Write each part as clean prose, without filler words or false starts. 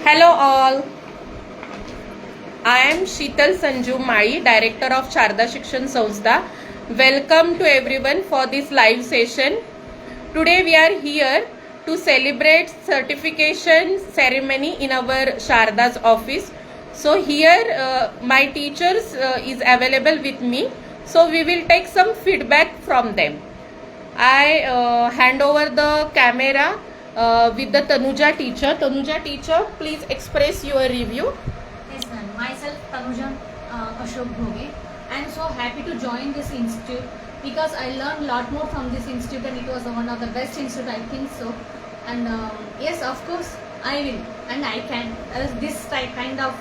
Hello all. I am Sheetal Sanju Mai, Director of Sharda Shikshan Sanstha. Welcome to everyone for this live session. Today we are here to celebrate certification ceremony in our Sharda's office. So here my teachers is available with me. So we will take some feedback from them. I hand over the camera with the Tanuja teacher. Tanuja teacher, please express your review. Yes, ma'am. Myself, Tanuja Ashok Bhoge. I am so happy to join this institute because I learned a lot more from this institute and it was one of the best institute, I think so. And yes, of course, I will and I can. This kind of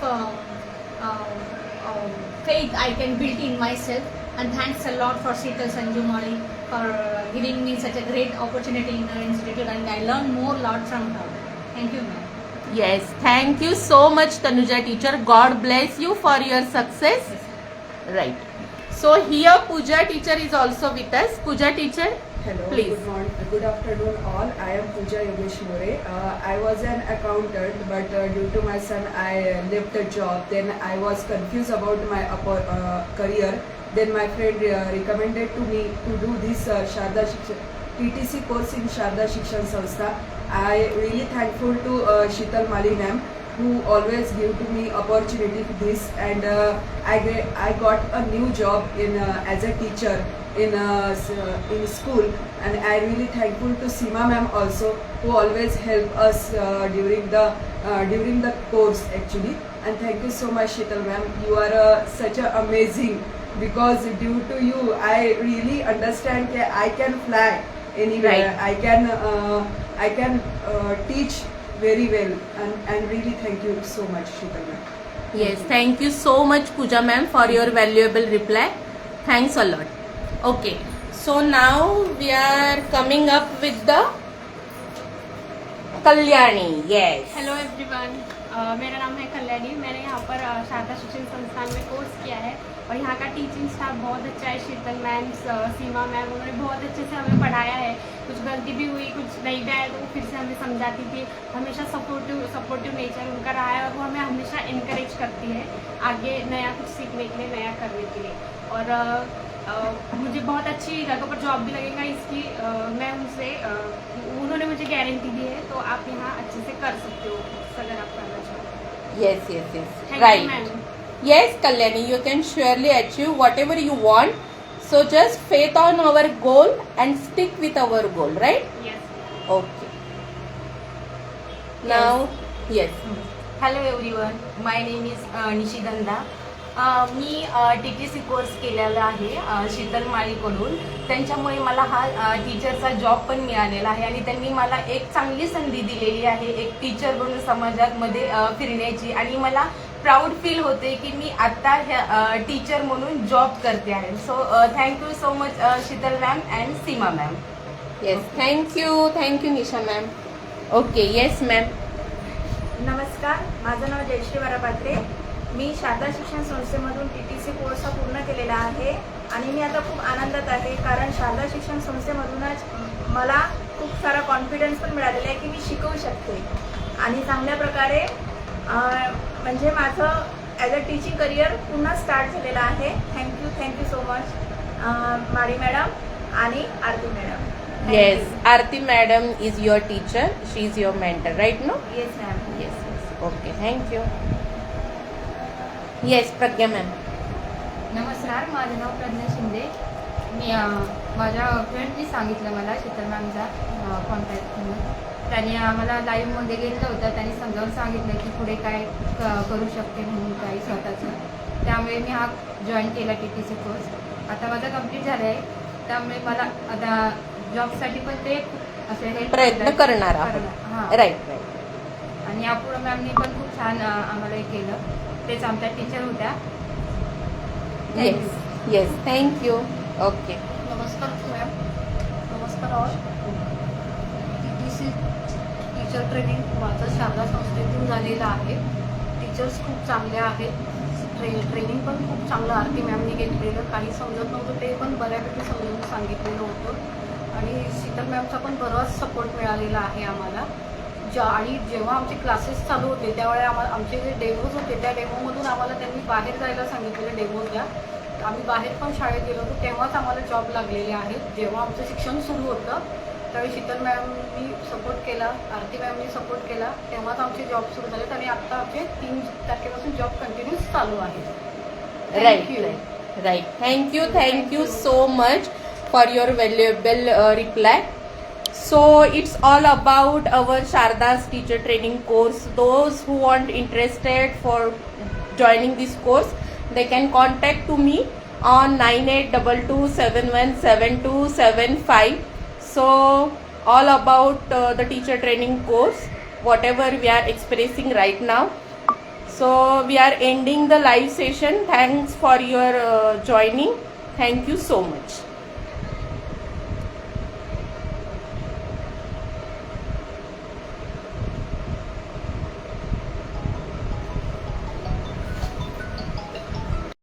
faith I can build in myself. And thanks a lot for Sheetal Sanju Mai for giving me such a great opportunity in her institute, and I learned more lot from her. Thank you, ma'am. Yes, thank you so much, Tanuja teacher. God bless you for your success. Right. So here Pooja teacher is also with us. Pooja teacher, Hello, please. good morning, good afternoon all. I am Pooja Yogesh More. I was an accountant, but due to my son, I left the job. Then I was confused about my career. Then my friend recommended to me to do this Sharda Shikshan TTC course in Sharda Shikshan Sanstha. I really thankful to Sheetal Mali ma'am, who always give to me opportunity for this, and I got a new job in as a teacher in school, and I really thankful to Seema ma'am also, who always help us during the course actually. And thank you so much, Sheetal ma'am. You are such a amazing, because due to you I really understand that I can fly anywhere. Right. I can teach very well, and really thank you so much, Sheetal ma'am. Yes, thank you so much, Pooja ma'am, for your valuable reply. Thanks a lot. Okay, so now we are coming up with the Kalyani. Yes. Hello everyone, मेरा नाम है कल्याणी। मैंने यहाँ पर शारदा शिक्षण संस्थान में course किया है और यहाँ का टीचिंग स्टाफ बहुत अच्छा है। शीतल मैम, सीमा मैम, उन्होंने बहुत अच्छे से हमें पढ़ाया है। कुछ गलती भी हुई, कुछ नहीं भी आया तो वो फिर से हमें समझाती थी। हमेशा सपोर्टिव नेचर उनका रहा है और वो हमें हमेशा इनकरेज करती है आगे नया कुछ सीखने के लिए, नया करने के लिए। और मुझे बहुत अच्छी जगह पर जॉब भी लगेगा इसकी। मैं उनसे उन्होंने मुझे गारंटी दी है, तो आप यहाँ अच्छे से कर सकते हो अगर आप करना चाहो। Yes, yes, yes. Thank you, Right. ma'am. Yes, Kalyani, you can surely achieve whatever you want. So just faith on our goal and stick with our goal, right? Yes. Okay. Now, yes. Hello everyone, my name is Nishigandha. Me TTC course केलेला आहे शीतल माळीकडून. त्यांच्यामुळे मला हा टीचरचा job पण मिळालेला आहे आणि त्यांनी मला एक चांगली संधी दिलेली आहे एक टीचर बनून समाजामध्ये फिरण्याची. आणि मला प्राऊड फील होते की मी आत्ता ह्या टीचर म्हणून जॉब करते आहे. So thank you so much Sheetal ma'am and Seema ma'am. Yes, thank you, Nisha ma'am. Okay, yes, ma'am. नमस्कार, माझं नाव जयश्री वरापात्रे. मी शारदा शिक्षण संस्थेमधून TTC कोर्स हा पूर्ण केलेला आहे आणि मी आता खूप आनंदात आहे, कारण शारदा शिक्षण संस्थेमधूनच मला खूप सारा कॉन्फिडन्स पण मिळालेला आहे की मी शिकवू शकते आणि चांगल्या प्रकारे म्हणजे माझं ॲज अ टीचिंग करिअर पुन्हा स्टार्ट झालेलं आहे. थँक्यू सो मच माळी मॅडम आणि आरती madam. Yes, Aarti madam is your teacher. She is your mentor, right? No? Yes ma'am. Yes, yes. Okay, thank you. Yes, Pragya ma'am. नमस्कार, माझं नाव प्रज्ञा शिंदे. मी माझ्या फ्रेंडनी सांगितलं मला शीतल मॅमचा contact म्हणून. त्यांनी आम्हाला लाईव्हमध्ये घेतलं होतं. त्यांनी समजावून सांगितलं की पुढे काय करू शकते म्हणून काही स्वतःचं. त्यामुळे मी हा जॉईन केला TTC कोर्स. आता माझा कंप्लीट झाला आहे, त्यामुळे मला आता जॉबसाठी पण ते असे हे प्रयत्न करणार आहोत. हां. राईट. आणि अपूर्व मॅमनी पण खूप छान आम्हाला हे केलं. तेच आमच्या टीचर होत्या. Yes, thank you. Okay. नमस्कार मॅम. नमस्कार ऑल. TTC टीचर ट्रेनिंग माझं शारदा संस्थेतून झालेलं आहे. टीचर्स खूप चांगले आहेत. ट्रेनिंग पण खूप चांगलं आरती मॅमने घेतलेलं. काही समजत नव्हतं ते पण बऱ्यापैकी समजून सांगितलेलं होतं आणि शीतल मॅमचा पण बराच सपोर्ट मिळालेला आहे आम्हाला. आणि जेव्हा आमचे क्लासेस चालू होते त्यावेळेला आमचे जे डेमोज होते त्या डेमोमधून आम्हाला त्यांनी बाहेर जायला सांगितलेले डेमोज द्या. आम्ही बाहेर पण शाळेत गेलो होतो तेव्हाच आम्हाला जॉब लागलेले आहेत. जेव्हा आमचं शिक्षण सुरू होतं त्यावेळी शीतल मॅमनी सपोर्ट केला, आरती मॅमनी सपोर्ट केला, तेव्हाच आमचे जॉब सुरू झालेत आणि आत्ता आमचे 3 तारखेपासून जॉब कंटिन्यूस चालू आहे. Right. Thank you so much for your valuable reply. So it's all about our Sharda's teacher training course. Those who want interested for joining this course, they can contact to me on 9822717275. So all about the teacher training course, whatever we are expressing right now. So we are ending the live session. Thanks for your joining. Thank you so much.